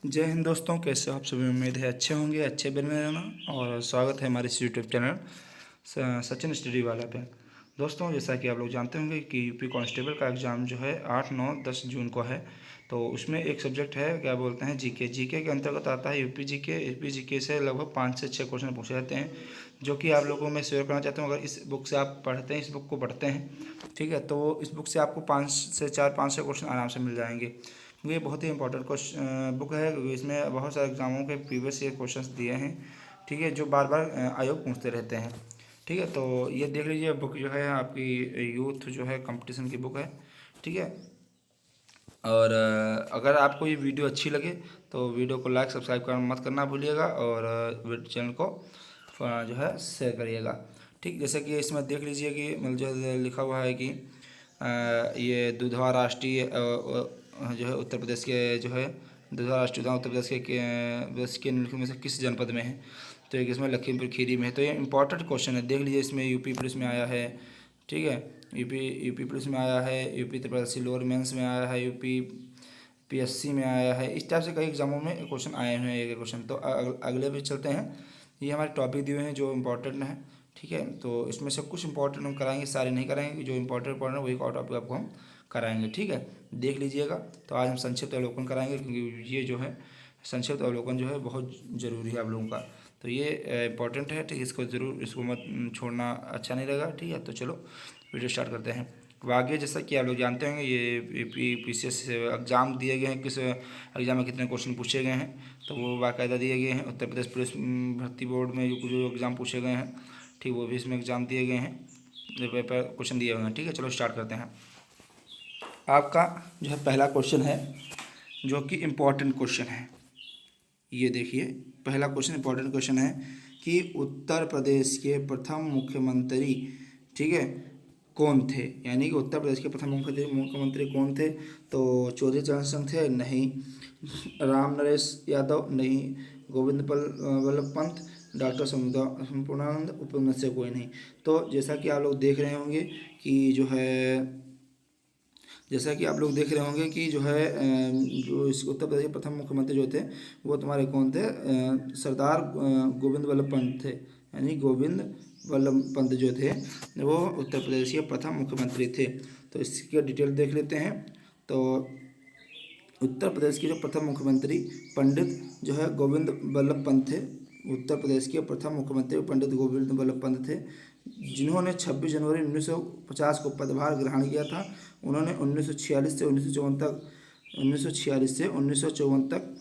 जय हिंद दोस्तों, कैसे हो आप सभी। उम्मीद है अच्छे होंगे, अच्छे बने रहना। और स्वागत है हमारे इस यूट्यूब चैनल सचिन स्टडी वाला पे। दोस्तों, जैसा कि आप लोग जानते होंगे कि यूपी कांस्टेबल का एग्ज़ाम जो है 8, 9, 10 जून को है। तो उसमें एक सब्जेक्ट है, क्या बोलते हैं, जीके। जीके के अंतर्गत आता है यूपी जीके। यूपी जीके से लगभग 5 से 6 क्वेश्चन पूछे जाते हैं, जो कि आप लोगों में शेयर करना चाहता हूँ। अगर इस बुक से आप पढ़ते हैं, इस बुक को पढ़ते हैं, ठीक है, तो इस बुक से आपको 5 से 4, 5 से क्वेश्चन आराम से मिल जाएंगे। ये बहुत ही इंपॉर्टेंट क्वेश्चन बुक है। इसमें बहुत सारे एग्जामों के प्रीवियस ईयर क्वेश्चंस दिए हैं, ठीक है, जो बार बार आयोग पूछते रहते हैं, ठीक है। तो ये देख लीजिए, बुक जो है आपकी यूथ जो है कंपटीशन की बुक है, ठीक है। और अगर आपको ये वीडियो अच्छी लगे तो वीडियो को लाइक सब्सक्राइब करना मत करना भूलिएगा, और चैनल को जो है शेयर करिएगा, ठीक। जैसे कि इसमें देख लीजिए कि मतलब जो लिखा हुआ है कि ये दुधवा राष्ट्रीय जो है उत्तर प्रदेश के जो है दुधवा राष्ट्रीय उद्यान उत्तर प्रदेश के निम्नलिखित में से किस जनपद में है। तो एक इसमें लखीमपुर खीरी में है। तो ये इंपॉर्टेंट क्वेश्चन है, देख लीजिए। इसमें यूपी पुलिस में आया है, ठीक है, यूपी पुलिस में आया है, यूपी त्रिपल लोअर मेंस में आया है, यूपी पीएससी में आया है। इस टाइप से कई एग्जामों में क्वेश्चन आए हुए हैं, एक क्वेश्चन। तो अगले भी चलते हैं। ये हमारे टॉपिक दिए हुए हैं जो इम्पोर्टेंट है, ठीक है। तो इसमें से कुछ इंपॉर्टेंट हम कराएंगे, सारे नहीं कराएंगे। जो इंपॉर्टेंट वही टॉपिक आपको हम कराएंगे, ठीक है, देख लीजिएगा। तो आज हम संक्षिप्त अवलोकन कराएंगे, क्योंकि ये जो है संक्षिप्त अवलोकन जो है बहुत ज़रूरी है आप लोगों का। तो ये इंपॉर्टेंट है, ठीक। इसको ज़रूर, इसको मत छोड़ना, अच्छा नहीं लगेगा, ठीक है। तो चलो वीडियो स्टार्ट करते हैं। अब आगे, जैसा कि आप लोग जानते होंगे, ये पीसीएस से एग्ज़ाम दिए गए हैं, किस एग्ज़ाम में कितने क्वेश्चन पूछे गए हैं, तो वो बाकायदा दिए गए हैं। उत्तर प्रदेश पुलिस भर्ती बोर्ड में जो एग्ज़ाम पूछे गए हैं, ठीक, वो भी इसमें एग्ज़ाम दिए गए हैं, जो पेपर क्वेश्चन दिए हुए हैं, ठीक है। चलो स्टार्ट करते हैं। आपका जो है पहला क्वेश्चन है, जो कि इम्पोर्टेंट क्वेश्चन है। ये देखिए, पहला क्वेश्चन इंपॉर्टेंट क्वेश्चन है कि उत्तर प्रदेश के प्रथम मुख्यमंत्री, ठीक है, कौन थे। यानी कि उत्तर प्रदेश के प्रथम मुख्यमंत्री कौन थे। तो चौधरी चरण सिंह थे, नहीं। राम नरेश यादव, नहीं। गोविंद वल्लभ पंत, डॉक्टर संपूर्णानंद, उपन्यास से कोई नहीं। तो जैसा कि आप लोग देख रहे होंगे कि जो है, जैसा कि आप लोग देख रहे होंगे कि जो है जो इस उत्तर प्रदेश के प्रथम मुख्यमंत्री जो थे, वो तुम्हारे कौन थे, सरदार गोविंद वल्लभ पंत थे। यानी गोविंद वल्लभ पंत जो थे, वो उत्तर प्रदेश के प्रथम मुख्यमंत्री थे। तो इसकी डिटेल देख लेते हैं। तो उत्तर प्रदेश के जो प्रथम मुख्यमंत्री पंडित जो है गोविंद वल्लभ पंत थे। उत्तर प्रदेश के प्रथम मुख्यमंत्री पंडित गोविंद वल्लभ पंत थे, जिन्होंने 26 जनवरी 1950 को पदभार ग्रहण किया था। उन्होंने 1946 से 1954 तक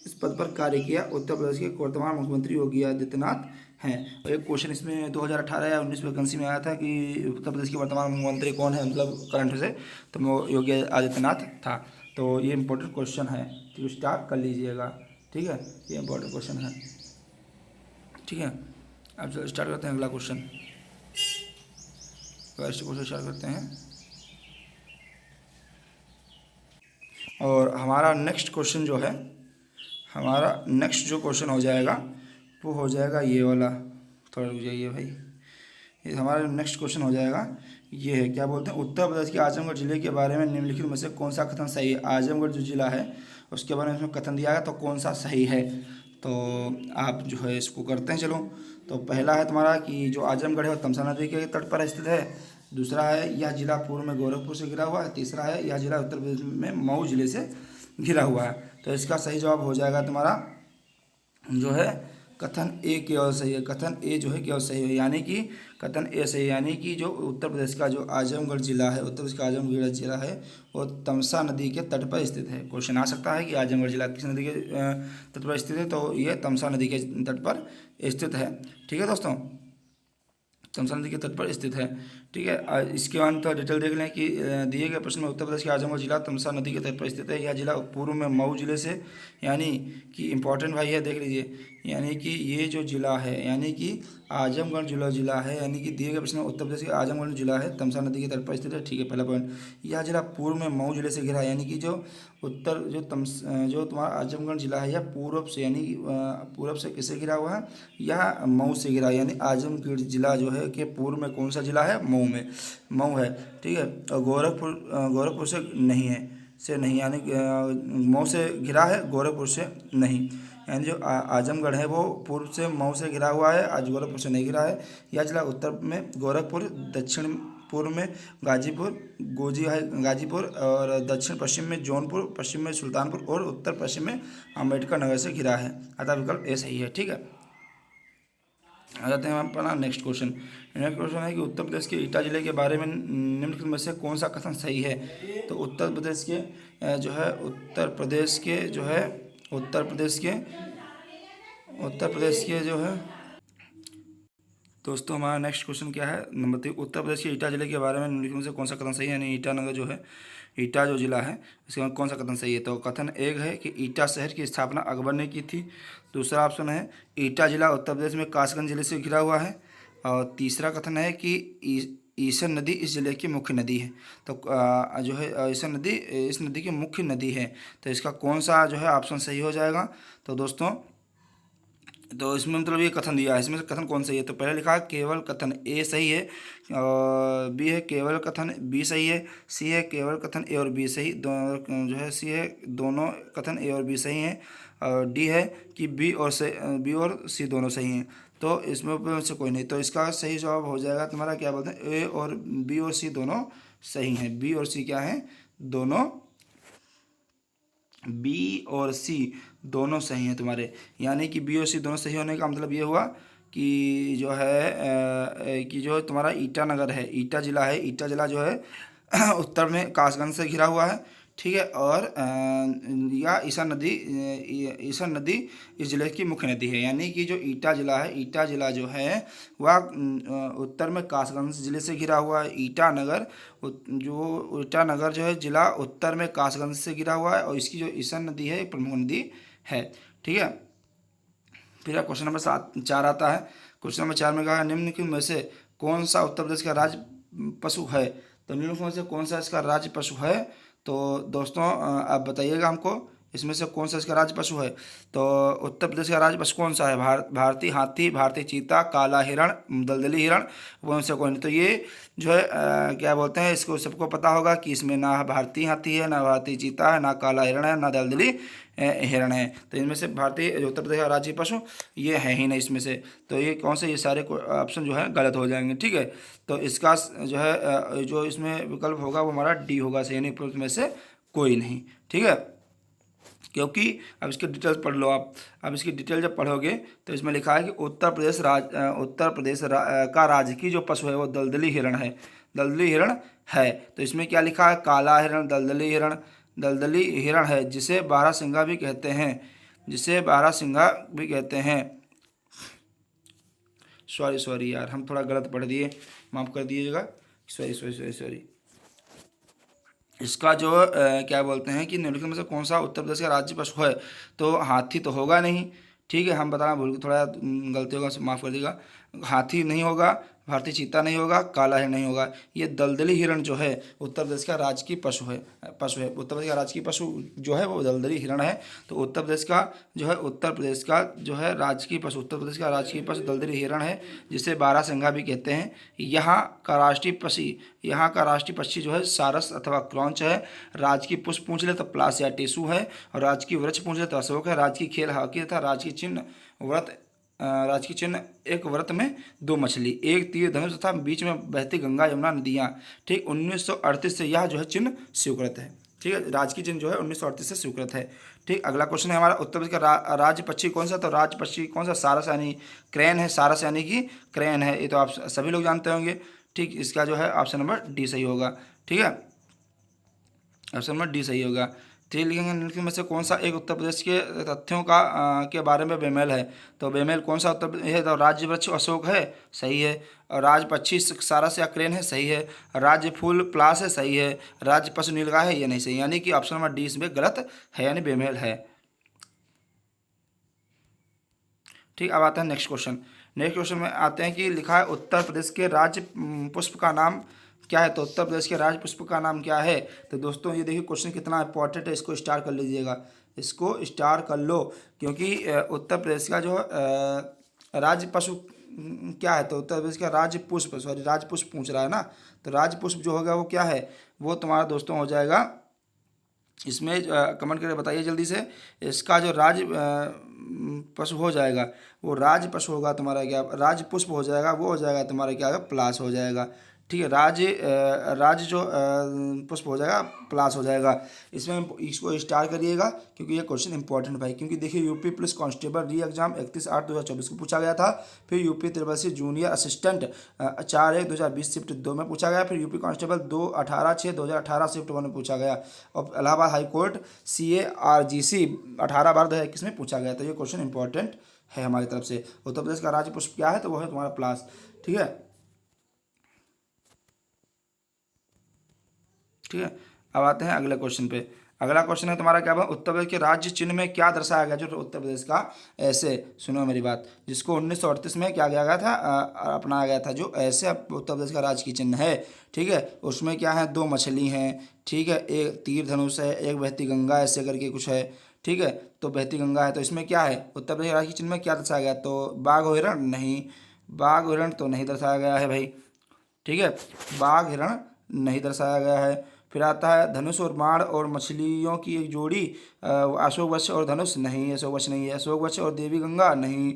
इस पद पर कार्य किया। उत्तर प्रदेश के वर्तमान मुख्यमंत्री योगी आदित्यनाथ हैं। और एक क्वेश्चन इसमें 2018 या 19 वैकेंसी में आया था कि उत्तर प्रदेश के वर्तमान मुख्यमंत्री कौन है, मतलब करंट से, तो वो योगी आदित्यनाथ था। तो ये इंपॉर्टेंट क्वेश्चन है, तो स्टार्ट कर लीजिएगा, ठीक है। ये इंपॉर्टेंट क्वेश्चन है, ठीक है। अब चलो स्टार्ट करते हैं अगला क्वेश्चन। फर्स्ट क्वेश्चन स्टार्ट करते हैं। और हमारा नेक्स्ट क्वेश्चन जो है, हमारा नेक्स्ट जो क्वेश्चन हो जाएगा वो हो जाएगा ये वाला। थोड़ा रुक जाइए भाई। ये हमारा नेक्स्ट क्वेश्चन हो जाएगा, ये है, क्या बोलते हैं, उत्तर प्रदेश के आजमगढ़ जिले के बारे में निम्नलिखित में से कौन सा कथन सही है। आजमगढ़ जो जिला है उसके बारे में इसमें कथन दिया गया, तो कौन सा सही है। तो आप जो है इसको करते हैं। चलो, तो पहला है तुम्हारा कि जो आजमगढ़ है वो तमसा नदी के तट पर स्थित है। दूसरा है, यह जिला पूर्व में गोरखपुर से घिरा हुआ है। तीसरा है, यह जिला उत्तर प्रदेश में मऊ जिले से घिरा हुआ है। तो इसका सही जवाब हो जाएगा तुम्हारा जो है कथन ए केवल सही है। कथन ए जो है केवल सही है, यानी कि कथन ए सही है, यानी कि जो उत्तर प्रदेश का जो आजमगढ़ जिला है, उत्तर प्रदेश का आजमगढ़ जिला है, वो तमसा नदी के तट पर स्थित है। क्वेश्चन आ सकता है कि आजमगढ़ जिला किस नदी के तट पर स्थित है, तो ये तमसा नदी के तट पर स्थित है, ठीक है दोस्तों। तमसा नदी के तट पर स्थित है, ठीक है। इसके बाद तो डिटेल देख लें कि दिए गए प्रश्न में उत्तर प्रदेश के आजमगढ़ जिला तमसा नदी के तट पर स्थित है। यह जिला पूर्व में मऊ जिले से, यानी कि इंपॉर्टेंट भाई है, देख लीजिए। यानी कि ये जो जिला है, यानी कि आजमगढ़ जिला है, यानी कि दिए गए प्रश्न में उत्तर प्रदेश के आजमगढ़ जिला है तमसा नदी के तट पर स्थित है, ठीक है, पहला पॉइंट। यह जिला पूर्व में मऊ जिले से घिरा है, यानी कि जो उत्तर जो तुम्हारा आजमगढ़ जिला है, यह पूर्व से, यानी कि पूर्व से किससे घिरा हुआ है, यह मऊ से घिरा है। यानी आजमगढ़ जिला जो है कि पूर्व में कौन सा जिला है, मऊ है, ठीक है। और गोरखपुर से नहीं है, से नहीं, यानी मऊ से घिरा है, गोरखपुर से नहीं। यानी जो आजमगढ़ है वो पूर्व से मऊ से घिरा हुआ है, आज गोरखपुर से नहीं घिरा है। यह जिला उत्तर में गोरखपुर, दक्षिण पूर्व में गाजीपुर गोजी है गाजीपुर, और दक्षिण पश्चिम में जौनपुर, पश्चिम में सुल्तानपुर और उत्तर पश्चिम में अम्बेडकर नगर से घिरा है। अतः विकल्प ए सही है। ठीक है, आ जाते हैं हम अपना नेक्स्ट क्वेश्चन। नेक्स्ट क्वेश्चन है कि उत्तर प्रदेश के एटा जिले के बारे में निम्नलिखित में से कौन सा कथन सही है। तो उत्तर प्रदेश के जो है उत्तर प्रदेश के जो है उत्तर प्रदेश के उत्तर प्रदेश के जो है दोस्तों, हमारा नेक्स्ट क्वेश्चन क्या है, नंबर 3। उत्तर प्रदेश के ईटा जिले के बारे में निम्नलिखित में से कौन सा कथन सही है, यानी ईटानगर जो है, ईटा जो जिला है, इसके बाद कौन सा कथन सही है। तो कथन एक है कि ईटा शहर की स्थापना अकबर ने की थी। दूसरा ऑप्शन है ईटा जिला उत्तर प्रदेश में कासगंज जिले से घिरा हुआ है। और तीसरा कथन है कि ईसन नदी इस जिले की मुख्य नदी है। तो जो है ईसन नदी इस नदी की मुख्य नदी है। तो इसका कौन सा जो है ऑप्शन सही हो जाएगा। तो दोस्तों, तो इसमें मतलब ये कथन दिया है, इसमें से कथन कौन सही है। तो पहले लिखा है केवल कथन ए सही है, और बी है केवल कथन बी सही है, सी है केवल कथन ए और बी सही, दोनों जो है सी है दोनों कथन ए और बी सही हैं, और डी है कि बी और सी दोनों सही हैं। तो इसमें से कोई नहीं। तो इसका सही जवाब हो जाएगा तुम्हारा, क्या बोलते हैं, ए और बी और सी दोनों सही हैं। बी और सी क्या हैं, दोनों, बी और सी दोनों सही हैं तुम्हारे। यानी कि बी और सी दोनों सही होने का मतलब ये हुआ कि जो है कि जो तुम्हारा ईटानगर है, ईटा जिला है, ईटा जिला जो है उत्तर में कासगंज से घिरा हुआ है। ठीक है, और या ईसन नदी इस जिले की मुख्य नदी है। यानी कि जो ईटा जिला है, ईटा जिला जो है वह उत्तर में कासगंज जिले से घिरा हुआ है। ईटानगर जो है जिला उत्तर में कासगंज से घिरा हुआ है, और इसकी जो ईसन नदी है एक प्रमुख नदी है। ठीक है, फिर क्वेश्चन नंबर 4 आता है। क्वेश्चन नंबर 4 में कहा निम्नलिखित में से कौन सा उत्तर प्रदेश का राज्य पशु है। तो निम्नलिखित में से कौन सा इसका राज्य पशु है। तो दोस्तों, आप बताइएगा हमको, इसमें से कौन सा इसका राज्य पशु है। तो उत्तर प्रदेश का राज्य पशु कौन सा है, भारतीय हाथी, भारतीय चीता, काला हिरण, दलदली हिरण, वो इनसे कोई नहीं। तो ये जो है क्या बोलते हैं, इसको सबको पता होगा कि इसमें ना भारतीय हाथी है, ना भारतीय चीता है, ना काला हिरण है, ना दलदली हिरण है। तो इनमें से भारतीय उत्तर प्रदेश का राज्य पशु ये है ही नहीं इसमें से। तो ये कौन से, ये सारे ऑप्शन जो है गलत हो जाएंगे। ठीक है, तो इसका जो है जो इसमें विकल्प होगा वो हमारा डी होगा, सही नहीं में से कोई नहीं। ठीक है, क्योंकि अब इसके डिटेल्स पढ़ लो आप। अब इसकी डिटेल जब पढ़ोगे तो इसमें लिखा है कि उत्तर प्रदेश का राजकीय जो पशु है वो दलदली हिरण है, दलदली हिरण है। तो इसमें क्या लिखा है, काला हिरण, दलदली हिरण है, जिसे बारहसिंगा भी कहते हैं, जिसे बारहसिंगा भी कहते हैं। सॉरी यार, हम थोड़ा गलत पढ़ दिए, माफ़ कर दीजिएगा। सॉरी। इसका जो क्या बोलते हैं कि निम्नलिखित में से कौन सा उत्तर प्रदेश का राज्य पशु है। तो हाथी तो होगा नहीं। ठीक है, हम बताना भूल, थोड़ा गलती होगा, माफ़ कर दीजिएगा। हाथी नहीं होगा, भारतीय चीता नहीं होगा, काला हिरण नहीं होगा। ये दलदली हिरण जो है उत्तर प्रदेश का राजकीय पशु है। उत्तर प्रदेश का राजकीय पशु जो है वो दलदली हिरण है। तो उत्तर प्रदेश का जो है राजकीय पशु, उत्तर प्रदेश का राजकीय पशु दलदली हिरण है, जिसे बारहसिंगा भी कहते हैं। यहाँ का राष्ट्रीय पक्षी जो है सारस अथवा क्रॉन्च है। राजकीय पुष्प पूछ ले तो प्लास या टेसू है, और राजकीय वृक्ष पूछ ले तो अशोक है। राजकीय खेल हॉकी तथा राजकीय चिन्ह एक व्रत में 2 मछली, एक तीर धनुष तथा बीच में बहती गंगा यमुना नदियाँ। ठीक, 1938 से यह जो है चिन्ह स्वीकृत है। ठीक है, राजकीय चिन्ह जो है 1938 से स्वीकृत है। ठीक, अगला क्वेश्चन है हमारा, उत्तर प्रदेश का राज्य पक्षी कौन सा। तो राज्य पक्षी कौन सा, सारस यानी क्रेन है, सारस यानी कि क्रेन है। ये तो आप सभी लोग जानते होंगे। ठीक, इसका जो है ऑप्शन नंबर डी सही होगा। ठीक है, ऑप्शन नंबर डी सही होगा। ठीक, लिखेंगे निम्नलिखित में से कौन सा एक उत्तर प्रदेश के तथ्यों का के बारे में बेमेल है। तो बेमेल कौन सा उत्तर प्रदेश है। तो राज्य वृक्ष अशोक है, सही है। और राज्य पक्षी सारस या क्रेन है, सही है। राज्य फूल प्लास है, सही है। राज्य पशु नीलगाय है, ये नहीं सही। यानी कि ऑप्शन नंबर डी इसमें गलत है, यानी बेमेल है। ठीक, अब आता है नेक्स्ट क्वेश्चन में आते हैं कि लिखा है उत्तर प्रदेश के राज्य पुष्प का नाम क्या है। तो उत्तर प्रदेश के राज्य पुष्प का नाम क्या है। तो दोस्तों, ये देखिए क्वेश्चन कितना इंपॉर्टेंट है, इसको स्टार कर लीजिएगा, इसको स्टार कर लो, क्योंकि उत्तर प्रदेश का जो राज्य पशु क्या है। तो उत्तर प्रदेश का राज्य पुष्प पूछ रहा है ना। तो राज्य पुष्प जो होगा वो क्या है, वो तुम्हारा दोस्तों हो जाएगा इसमें कमेंट करके बताइए जल्दी से। इसका जो राज पशु हो जाएगा, वो राज पशु होगा तुम्हारा क्या, राज पुष्प हो जाएगा, वो हो जाएगा तुम्हारा क्या होगा, प्लास हो जाएगा। ठीक है, राज जो पुष्प हो जाएगा प्लास हो जाएगा। इसमें इसको स्टार करिएगा क्योंकि ये क्वेश्चन इंपॉर्टेंट भाई, क्योंकि देखिए यूपी पुलिस कांस्टेबल री एग्जाम 31/8/2024 को पूछा गया था। फिर UP triple junior assistant 4/1/2020 shift 2 में पूछा गया। फिर यूपी कांस्टेबल 2/18/6/2018 शिफ्ट 1 में पूछा गया। और इलाहाबाद हाईकोर्ट CARGC 18/12/2021 में पूछा गया। तो ये क्वेश्चन इंपॉर्टेंट है हमारी तरफ से। उत्तर प्रदेश का राज्य पुष्प क्या है, तो वो है तुम्हारा प्लास। ठीक है, ठीक है। अब आते हैं अगले क्वेश्चन पे। अगला क्वेश्चन है तुम्हारा क्या, उत्तर प्रदेश के राज्य चिन्ह में क्या दर्शाया गया, जो उत्तर प्रदेश का ऐसे, सुनो मेरी बात, जिसको 1938 में क्या किया गया था, अपनाया गया था, जो ऐसे अब उत्तर प्रदेश का राज्य की चिन्ह है। ठीक है, उसमें क्या है, 2 मछली हैं। ठीक है, एक तीर धनुष है, एक बहती गंगा ऐसे करके कुछ है। ठीक है, तो बहती गंगा है, तो इसमें क्या है, उत्तर प्रदेश राज्य के चिन्ह में क्या दर्शाया गया, तो बाघ और हिरण नहीं, बाघ और हिरण तो नहीं दर्शाया गया है भाई। ठीक है, बाघ हिरण नहीं दर्शाया गया है। फिर आता है धनुष और बाण और मछलियों की एक जोड़ी, अशोक वृक्ष और धनुष नहीं, अशोक वृक्ष नहीं है। अशोक वृक्ष और देवी गंगा नहीं,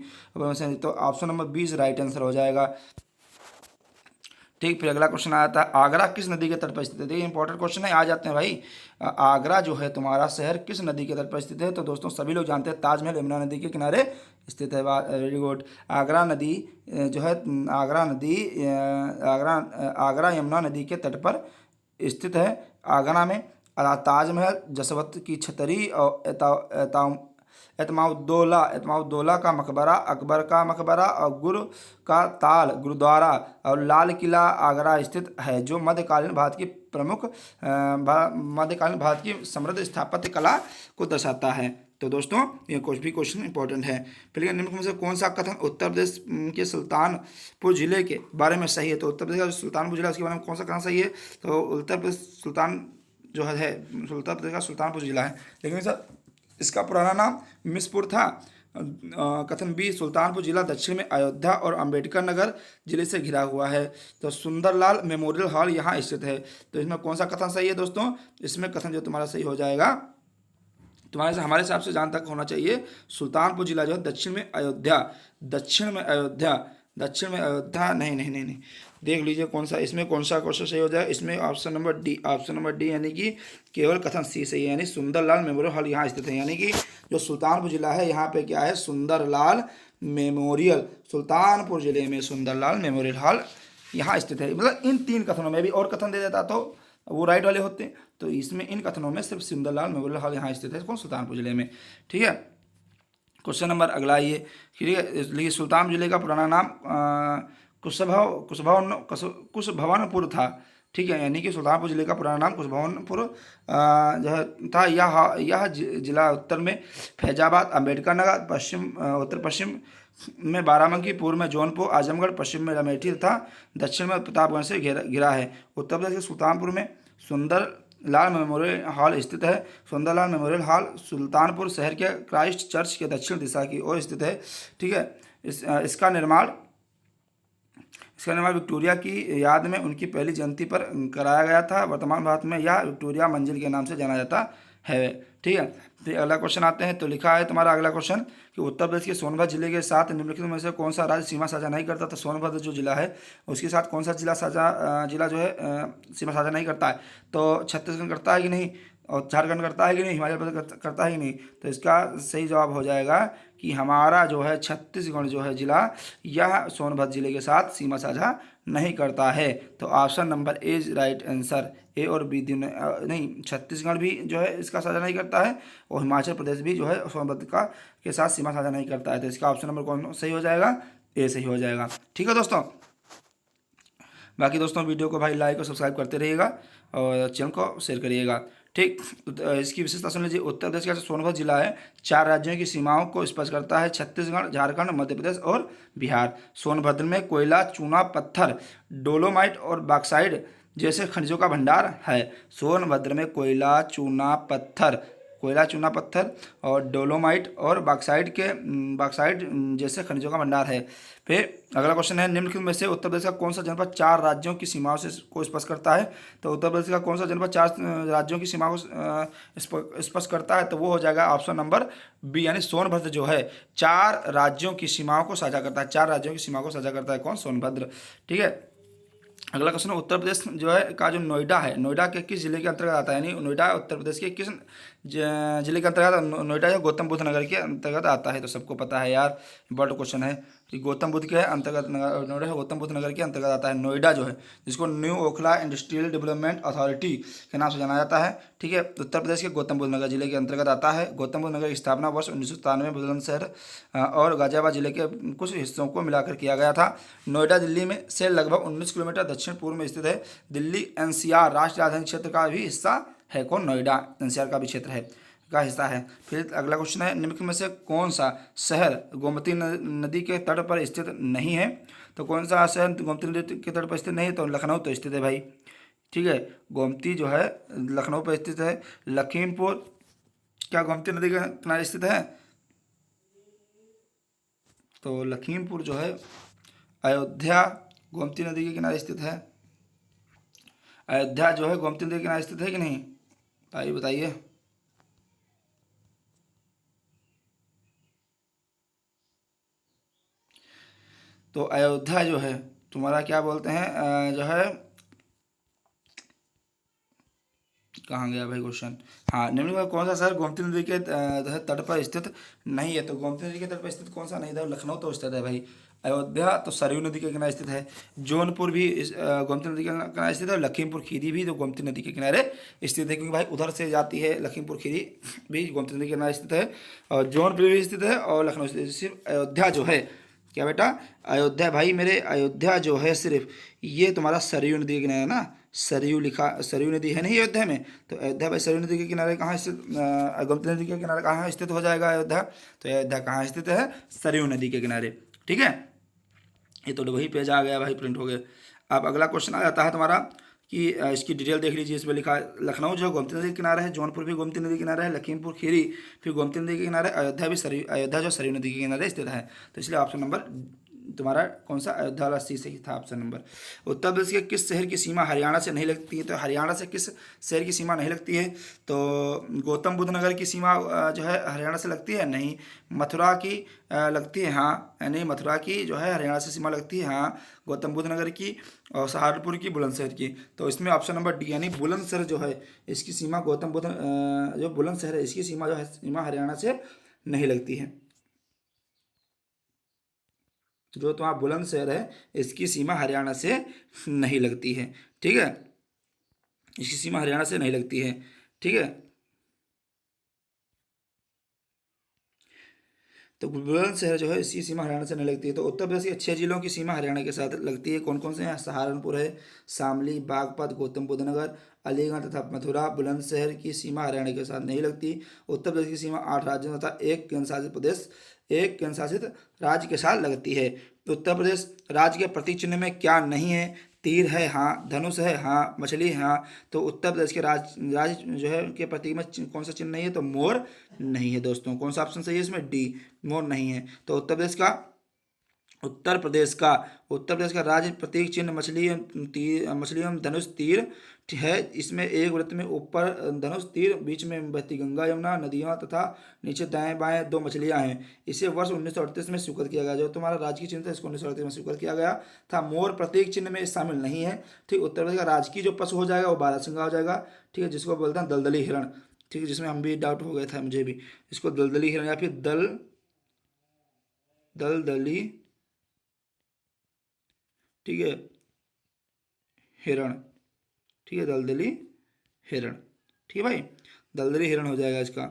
तो ऑप्शन नंबर 20 राइट आंसर हो जाएगा। ठीक, फिर अगला क्वेश्चन आया था, आगरा किस नदी के तट पर स्थित है। देखिए इंपॉर्टेंट क्वेश्चन है, आ जाते हैं भाई। आगरा जो है तुम्हारा शहर किस नदी के तट पर स्थित है, तो दोस्तों सभी लोग जानते हैं ताजमहल यमुना नदी के किनारे स्थित है। Very good. आगरा नदी जो है, आगरा नदी आगरा आगरा यमुना नदी के तट पर स्थित है। आगरा में ताजमहल, जसवंत की छतरी और एतमाउद्दौला का मकबरा, अकबर का मकबरा और गुरु का ताल गुरुद्वारा और लाल किला आगरा स्थित है, जो मध्यकालीन भारत की प्रमुख मध्यकालीन भारत की समृद्ध स्थापत्य कला को दर्शाता है। तो दोस्तों ये कुछ भी क्वेश्चन इंपॉर्टेंट है। फिर निम्न में से कौन सा कथन उत्तर प्रदेश के सुल्तानपुर जिले के बारे में सही है, तो उत्तर प्रदेश का जो सुल्तानपुर जिला उसके बारे में कौन सा कथन सही है, तो उत्तर प्रदेश सुल्तान जो है उत्तर प्रदेश का सुल्तानपुर जिला है, लेकिन सर इसका पुराना नाम मिसपुर था। कथन बी, सुल्तानपुर जिला दक्षिण में अयोध्या और अंबेडकर नगर जिले से घिरा हुआ है, तो सुंदरलाल मेमोरियल हॉल यहाँ स्थित है। तो इसमें कौन सा कथन सही है दोस्तों, इसमें कथन जो तुम्हारा सही हो जाएगा, तुम्हारे से हमारे हिसाब से जहाँ तक होना चाहिए, सुल्तानपुर जिला जो है दक्षिण में अयोध्या, नहीं नहीं नहीं नहीं, देख लीजिए कौन सा, इसमें कौन सा क्वेश्चन सही हो जाए, इसमें ऑप्शन नंबर डी यानी कि केवल कथन सी सही है, यानी सुंदरलाल मेमोरियल हॉल यहाँ स्थित है। यानी कि जो सुल्तानपुर जिला है यहाँ पे क्या है, सुंदरलाल मेमोरियल, सुल्तानपुर जिले में सुंदरलाल मेमोरियल हॉल यहाँ स्थित है। मतलब इन 3 कथनों में भी और कथन दे देता तो वो राइट वाले होते, तो इसमें इन कथनों में सिर्फ सुंदरलाल मेमोरियल हॉल यहाँ स्थित है, कौन, सुल्तानपुर जिले में। ठीक है, क्वेश्चन नंबर अगला ये, ठीक है, इसलिए सुल्तानपुर जिले का पुराना नाम कुशभवनपुर था। ठीक है, यानी कि सुल्तानपुर जिले का पुराना नाम कुशभवनपुर जो है था। यह जिला उत्तर में फैजाबाद, अम्बेडकर नगर, उत्तर पश्चिम में बाराबंकी, पूर्व में जौनपुर, आजमगढ़, पश्चिम में अमेठी तथा दक्षिण में प्रतापगढ़ से घिरा है। उत्तर प्रदेश के सुल्तानपुर में सुंदरलाल मेमोरियल हॉल स्थित है। सुंदरलाल मेमोरियल हॉल सुल्तानपुर शहर के क्राइस्ट चर्च के दक्षिण दिशा की ओर स्थित है। ठीक है, इसका निर्माण विक्टोरिया की याद में उनकी पहली जयंती पर कराया गया था। वर्तमान भारत में यह विक्टोरिया मंजिल के नाम से जाना जाता है। ठीक है, फिर अगला क्वेश्चन आते हैं, तो लिखा है तुम्हारा अगला क्वेश्चन कि उत्तर प्रदेश के सोनभद्र जिले के साथ निम्नलिखित में से कौन सा राज्य सीमा साझा नहीं करता, तो सोनभद्र जो जिला है उसके साथ कौन सा जिला जो है सीमा साझा नहीं करता है, तो छत्तीसगढ़ करता है कि नहीं, और झारखंड करता है कि नहीं, हिमाचल प्रदेश करता है कि नहीं, तो इसका सही जवाब हो जाएगा कि हमारा जो है छत्तीसगढ़ जो है जिला, यह सोनभद्र जिले के साथ सीमा साझा नहीं करता है। तो option number A is right answer, A और बी नहीं, छत्तीसगढ़ भी जो है इसका साझा नहीं करता है और हिमाचल प्रदेश भी जो है सोनभद्र के साथ सीमा साझा नहीं करता है। तो इसका ऑप्शन नंबर कौन सही हो जाएगा, ए सही हो जाएगा। ठीक है दोस्तों, बाकी दोस्तों वीडियो को भाई लाइक और सब्सक्राइब करते रहिएगा और चैनल को शेयर करिएगा। ठीक, इसकी विशेषता सुन लीजिए। उत्तर प्रदेश का सोनभद्र जिला है 4 राज्यों की सीमाओं को स्पर्श करता है, छत्तीसगढ़, झारखंड, मध्य प्रदेश और बिहार। सोनभद्र में कोयला, चूना पत्थर, डोलोमाइट और बॉक्साइट जैसे खनिजों का भंडार है। सोनभद्र में कोयला, चूना पत्थर, कोयला, चूना पत्थर और डोलोमाइट और बॉक्साइट जैसे खनिजों का भंडार है। फिर अगला क्वेश्चन है, निम्नलिखित में से उत्तर प्रदेश का कौन सा जनपद 4 राज्यों की सीमाओं से को स्पर्श करता है? तो उत्तर प्रदेश का कौन सा जनपद 4 राज्यों की सीमा को स्पर्श करता है? तो वो हो जाएगा ऑप्शन नंबर बी, यानी सोनभद्र जो है 4 राज्यों की सीमाओं को साझा करता है। 4 राज्यों की सीमा को साझा करता है कौन? सोनभद्र। ठीक है। अगला क्वेश्चन, उत्तर प्रदेश जो है का जो नोएडा है, नोएडा के किस जिले के अंतर्गत आता है? यानी नोएडा उत्तर प्रदेश के किस जिले के अंतर्गत? नोएडा जो गौतम बुद्ध नगर के अंतर्गत आता है। तो सबको पता है यार, इंपॉर्टेंट क्वेश्चन है कि गौतम बुद्ध के अंतर्गत नोएडा गौतम बुद्ध नगर के अंतर्गत आता है नोएडा जो है, जिसको new Okhla industrial development authority के नाम से जाना जाता है। ठीक है। उत्तर प्रदेश के गौतम बुद्ध नगर जिले के अंतर्गत आता है। गौतम बुद्ध नगर की स्थापना वर्ष 1997 में बुलंदशहर और गाजियाबाद जिले के कुछ हिस्सों को मिलाकर किया गया था। नोएडा दिल्ली में से लगभग 19 किलोमीटर दक्षिण पूर्व में स्थित है। दिल्ली एनसीआर राष्ट्रीय राजधानी क्षेत्र का भी हिस्सा है कौन? नोएडा एनसीआर का भी क्षेत्र है, का हिस्सा है। फिर अगला क्वेश्चन है, निम्नलिखित में से कौन सा शहर गोमती नदी के तट पर स्थित नहीं है? तो कौन सा शहर गोमती नदी के तट पर स्थित नहीं है? तो लखनऊ तो स्थित है भाई। ठीक है। गोमती जो है लखनऊ पर स्थित है। लखीमपुर क्या गोमती नदी के किनारे स्थित है? तो लखीमपुर जो है अयोध्या गोमती नदी के किनारे स्थित है। अयोध्या जो है गोमती नदी के किनारे स्थित है कि नहीं? भाई बताइए। तो अयोध्या जो है तुम्हारा क्या बोलते हैं जो है, कहाँ गया भाई क्वेश्चन? हाँ, निम्नलिखित में कौन सा शहर गोमती नदी के तट पर स्थित नहीं है? तो गोमती नदी के तट पर स्थित कौन सा नहीं था? लखनऊ तो स्थित है भाई। अयोध्या तो सरयू नदी के किनारे स्थित है। जौनपुर भी गोमती नदी के किनारे स्थित है। लखीमपुर खीरी भी तो गोमती नदी के किनारे स्थित है, क्योंकि भाई उधर से जाती है लखीमपुर खीरी भी गोमती नदी के किनारे स्थित है। और जौनपुर भी स्थित है और लखनऊ स्थित है। सिर्फ अयोध्या जो है, क्या बेटा? अयोध्या भाई मेरे, अयोध्या जो है सिर्फ ये तुम्हारा सरयू नदी के किनारे है ना। सरयू लिखा, सरयू नदी है नहीं अयोध्या में, तो अयोध्या भाई सरयू नदी के किनारे कहाँ स्थित, गोमती नदी के किनारे कहाँ स्थित हो जाएगा अयोध्या? तो अयोध्या कहाँ स्थित है? सरयू नदी के किनारे। ठीक है। ये तो वही पेज आ गया भाई, प्रिंट हो गया। अब अगला क्वेश्चन आ जाता है तुम्हारा कि इसकी डिटेल देख लीजिए। इसमें लिखा है लखनऊ जो गोमती नदी के किनारे है, जौनपुर भी गोमती नदी के किनारे है, लखीमपुर खीरी फिर गोमती नदी के किनारे, अयोध्या जो सरयू नदी के किनारे स्थित है। तो इसलिए ऑप्शन नंबर तुम्हारा कौन सा? अयोध्या वाला सी सही था ऑप्शन नंबर। उत्तर प्रदेश के किस शहर की सीमा हरियाणा से नहीं लगती है? तो हरियाणा से किस शहर की सीमा नहीं लगती है? तो गौतम बुद्ध नगर की सीमा जो है हरियाणा से लगती है? नहीं। मथुरा की लगती है? हाँ। नहीं, मथुरा की जो है हरियाणा से सीमा लगती है। हाँ। गौतम बुद्ध नगर की और सहारनपुर की बुलंदशहर की। तो इसमें ऑप्शन नंबर डी, यानी बुलंदशहर जो है इसकी सीमा गौतम बुद्ध जो बुलंदशहर है इसकी सीमा जो है सीमा हरियाणा से नहीं लगती है। जो तुम्हारा बुलंदशहर है इसकी सीमा हरियाणा से नहीं लगती है। ठीक है। इसकी सीमा हरियाणा से नहीं लगती है। ठीक है। तो बुलंदशहर जो है इसकी सीमा हरियाणा से नहीं लगती है। तो उत्तर प्रदेश के 6 जिलों की सीमा हरियाणा के साथ लगती है। कौन कौन से हैं? सहारनपुर है, शामली, बागपत, गौतम बुद्ध नगर, अलीगढ़ तथा मथुरा। बुलंदशहर की सीमा हरियाणा के साथ नहीं लगती। उत्तर प्रदेश की सीमा 8 राज्यों तथा एक केंद्र शासित राज्य के साथ लगती है। उत्तर प्रदेश राज्य के प्रतीक चिन्ह में क्या नहीं है? तीर है हाँ, धनुष है हाँ, मछली है हाँ। तो उत्तर प्रदेश के राज्य जो है उनके प्रतीक में कौन सा चिन्ह नहीं है? तो मोर नहीं है दोस्तों। कौन सा ऑप्शन सही है इसमें? डी, मोर नहीं है। तो उत्तर प्रदेश का राज्य प्रतीक चिन्ह मछली एवं धनुष तीर है। इसमें एक वृत्त में ऊपर धनुष तीर, बीच में बहती गंगा यमुना नदियाँ तथा नीचे दाएं बाएं 2 मछलियां हैं। इसे वर्ष 1938 में स्वीकृत किया गया। जो तुम्हारा राजकीय चिन्ह था इसको 1938 में स्वीकृत किया गया था। मोर प्रतीक चिन्ह में शामिल नहीं है। ठीक। उत्तर प्रदेश का राजकीय जो पशु हो जाएगा वो बारहसिंगा हो जाएगा। ठीक है, जिसको बोलते हैं दलदली हिरण। ठीक है, जिसमें हम भी डाउट हो गया था मुझे भी, इसको दलदली हिरण या फिर दलदली, ठीक है, हिरण। ठीक है, दलदली हिरण। ठीक है भाई, दलदली हिरण हो जाएगा इसका।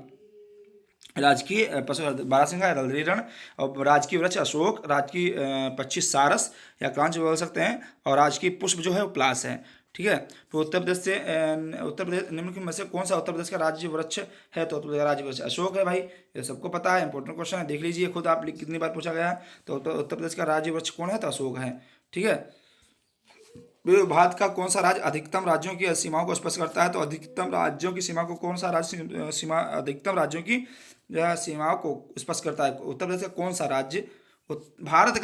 राजकीय पशु बारहसिंगा या दलदली हिरण। और राजकीय वृक्ष अशोक, राजकीय पक्षी सारस या कांच बोल सकते हैं, और राजकीय पुष्प जो है वो प्लास है। ठीक है। तो उत्तर प्रदेश निम्नलिखित में से कौन सा उत्तर प्रदेश का राज्य वृक्ष है? तो उत्तर प्रदेश का राज्य वृक्ष अशोक है भाई, ये सबको पता है, इंपॉर्टेंट क्वेश्चन है, देख लीजिए खुद आप, कितनी बार पूछा गया है। तो उत्तर प्रदेश का राज्य वृक्ष कौन है? तो अशोक है। ठीक है। भारत का कौन सा राज्य अधिकतम राज्यों की सीमाओं को स्पष्ट करता है? तो अधिकतम राज्यों की सीमा को कौन सा राज्य सीमा अधिकतम राज्यों की सीमाओं को स्पष्ट करता है? उत्तर प्रदेश का कौन सा राज्य भारत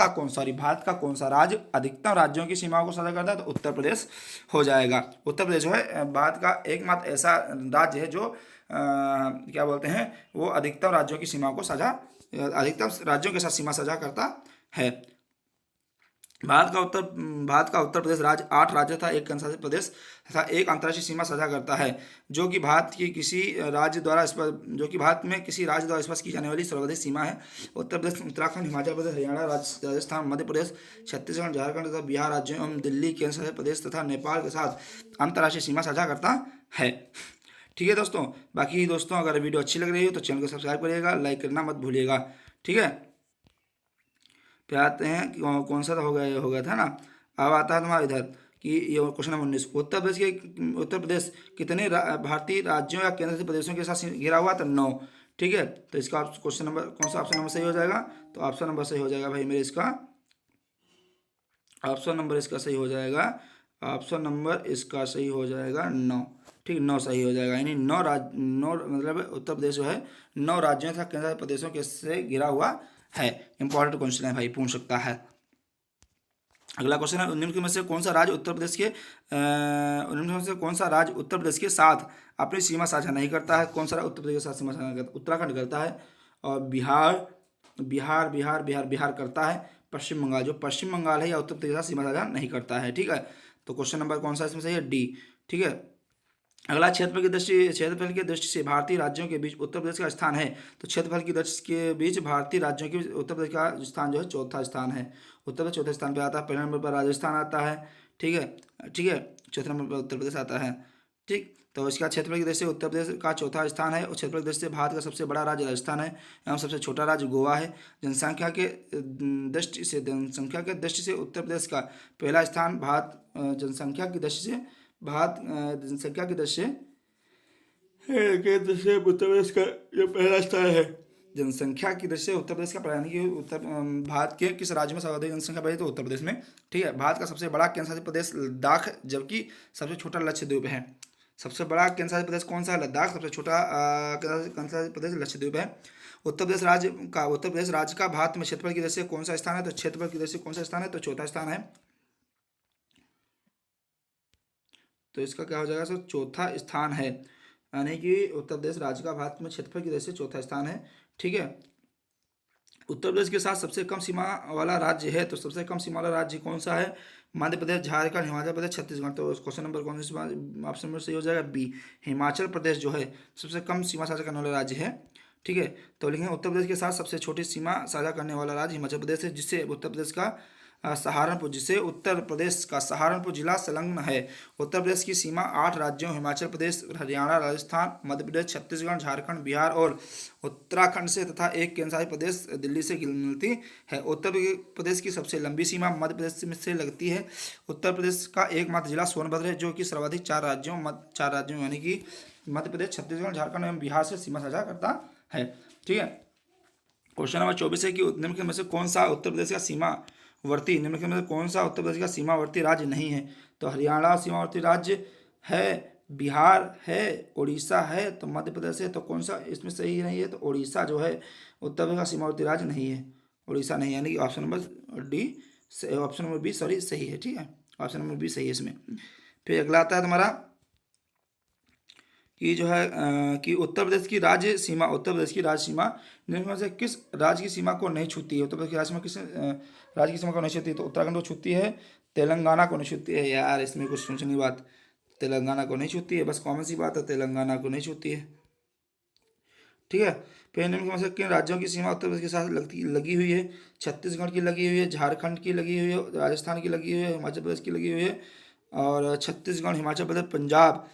का कौन सा राज्य अधिकतम राज्यों की सीमाओं को साझा करता है? तो उत्तर प्रदेश हो जाएगा। उत्तर प्रदेश जो है भारत का एकमात्र ऐसा राज्य है जो क्या बोलते हैं, वो अधिकतम राज्यों की सीमाओं को साझा अधिकतम राज्यों के साथ सीमा साझा करता है। भारत का उत्तर प्रदेश राज्य 8 राज्य तथा एक केंद्रशासित प्रदेश तथा एक अंतर्राष्ट्रीय सीमा साझा करता है, जो कि भारत में किसी राज्य द्वारा स्पष्ट की जाने वाली सर्वाधिक सीमा है। उत्तर प्रदेश, उत्तराखंड, हिमाचल प्रदेश, हरियाणा, राजस्थान, मध्य प्रदेश, छत्तीसगढ़, झारखंड तथा बिहार राज्यों एवं दिल्ली केंद्रशासित प्रदेश तथा नेपाल के साथ अंतर्राष्ट्रीय सीमा साझा करता है। ठीक है दोस्तों, बाकी दोस्तों अगर वीडियो अच्छी लग रही है तो चैनल को सब्सक्राइब करिएगा, लाइक करना मत भूलिएगा। ठीक है, पे आते हैं कौन सा हो गया था ना। अब आता है तुम्हारा इधर कि ये क्वेश्चन नंबर 19, उत्तर प्रदेश कितने भारतीय राज्यों या केंद्र शासित प्रदेशों के साथ घिरा हुआ? तो 9। ठीक है, तो इसका क्वेश्चन नंबर कौन सा ऑप्शन नंबर सही हो जाएगा? तो ऑप्शन नंबर सही हो जाएगा भाई मेरे, इसका ऑप्शन नंबर इसका सही हो जाएगा, ऑप्शन नंबर इसका सही हो जाएगा 9। ठीक, 9 सही हो जाएगा, यानी 9 मतलब उत्तर प्रदेश जो है 9 राज्यों तथा केंद्र शासित प्रदेशों के से घिरा हुआ है। इंपॉर्टेंट क्वेश्चन है भाई, पूछ सकता है। अगला क्वेश्चन है, निम्न में से कौन सा राज्य उत्तर प्रदेश के निम्न में से कौन सा राज्य उत्तर प्रदेश के साथ अपनी सीमा साझा नहीं करता है? कौन सा राज्य उत्तर प्रदेश के साथ सीमा साझा करता है? उत्तराखंड करता है, और बिहार करता है। पश्चिम बंगाल, जो पश्चिम बंगाल है या उत्तर प्रदेश के साथ सीमा साझा नहीं करता है। ठीक है, तो क्वेश्चन नंबर कौन सा इसमें सही है? डी। ठीक है, अगला क्षेत्रफल की दृष्टि से भारतीय राज्यों के बीच उत्तर प्रदेश का स्थान है। तो क्षेत्रफल की दृष्टि के बीच भारतीय राज्यों के बीच उत्तर प्रदेश का स्थान जो है चौथा स्थान है। उत्तर प्रदेश चौथे स्थान पे आता है। पहले नंबर पर राजस्थान आता है। ठीक है, चौथे नंबर पर उत्तर प्रदेश आता है। ठीक, तो इसका क्षेत्रफल की दृष्टि से उत्तर प्रदेश का चौथा स्थान है, और क्षेत्रफल की दृष्टि से भारत का सबसे बड़ा राज्य राजस्थान है एवं सबसे छोटा राज्य गोवा है। जनसंख्या के दृष्टि से उत्तर प्रदेश का पहला स्थान जनसंख्या की दृष्टि से उत्तर प्रदेश का जो पहला स्थान है। जनसंख्या की दृष्टि से उत्तर प्रदेश का यानी कि भारत के किस राज्य में सर्वाधिक जनसंख्या बढ़ी? तो उत्तर प्रदेश में। ठीक है, भारत का सबसे बड़ा केंद्र शासित प्रदेश लद्दाख, जबकि सबसे छोटा लक्षद्वीप है। सबसे बड़ा केंद्र शासित प्रदेश कौन सा है? लद्दाख। सबसे छोटा केंद्र शासित प्रदेश लक्षद्वीप है। उत्तर प्रदेश राज्य का भारत में क्षेत्रफल की दृष्टि से कौन सा स्थान है? तो क्षेत्रफल की दृष्टि से कौन सा स्थान है? तो चौथा स्थान है। तो इसका क्या हो जाएगा सर? चौथा स्थान है, यानी कि उत्तर प्रदेश राज्य का भारत में क्षेत्रफल की दृष्टि से चौथा स्थान है। ठीक है, उत्तर प्रदेश के साथ सबसे कम सीमा वाला राज्य है, तो सबसे कम सीमा वाला राज्य कौन सा है? मध्य प्रदेश, झारखंड, हिमाचल प्रदेश, छत्तीसगढ़। तो क्वेश्चन नंबर कौन सा ऑप्शन नंबर सही हो जाएगा? बी, हिमाचल प्रदेश जो है सबसे कम सीमा साझा करने वाला राज्य है। ठीक है, तो लिखेंगे उत्तर प्रदेश के साथ सबसे छोटी सीमा साझा करने वाला राज्य हिमाचल प्रदेश है, जिससे उत्तर प्रदेश का सहारनपुर जिला संलग्न है। उत्तर प्रदेश की सीमा 8 राज्यों हिमाचल प्रदेश, हरियाणा, राजस्थान, मध्य प्रदेश, छत्तीसगढ़, झारखंड, बिहार और उत्तराखंड से तथा एक केंद्रशासित प्रदेश दिल्ली से मिलती है। उत्तर प्रदेश की सबसे लंबी सीमा मध्य प्रदेश से लगती है। उत्तर प्रदेश का एकमात्र जिला सोनभद्र है, जो कि सर्वाधिक 4 राज्यों यानी कि मध्य प्रदेश, छत्तीसगढ़, झारखंड एवं बिहार से सीमा साझा करता है। ठीक है, क्वेश्चन नंबर 24 है कि निम्न में से कौन सा उत्तर प्रदेश का सीमावर्ती राज्य नहीं है? तो हरियाणा सीमावर्ती राज्य है, बिहार है, उड़ीसा है, तो मध्य प्रदेश है। तो कौन सा इसमें सही नहीं है? तो उड़ीसा जो है उत्तर प्रदेश का सीमावर्ती राज्य नहीं है, उड़ीसा नहीं, यानी कि ऑप्शन नंबर बी सही है। ठीक है, ऑप्शन नंबर बी सही है इसमें। फिर अगला आता है तुम्हारा कि जो है कि उत्तर प्रदेश की राज्य सीमा निम्न में से किस राज्य की सीमा को नहीं छूती है? उत्तर प्रदेश की राज्य सीमा किस राज्य की सीमा को नहीं छूती है? तो उत्तराखंड को छूती है, तेलंगाना को नहीं छूती है। यार इसमें कुछ सोचने की बात, तेलंगाना को नहीं छूती है, बस कॉमन सी बात है, तेलंगाना को नहीं छूती है। ठीक है, फिर निम्न में से किन राज्यों की सीमा उत्तर प्रदेश के साथ लगी हुई है? छत्तीसगढ़ की लगी हुई है, झारखंड की लगी हुई है, राजस्थान की लगी हुई है, हिमाचल प्रदेश की लगी हुई है। और छत्तीसगढ़, हिमाचल प्रदेश, पंजाब,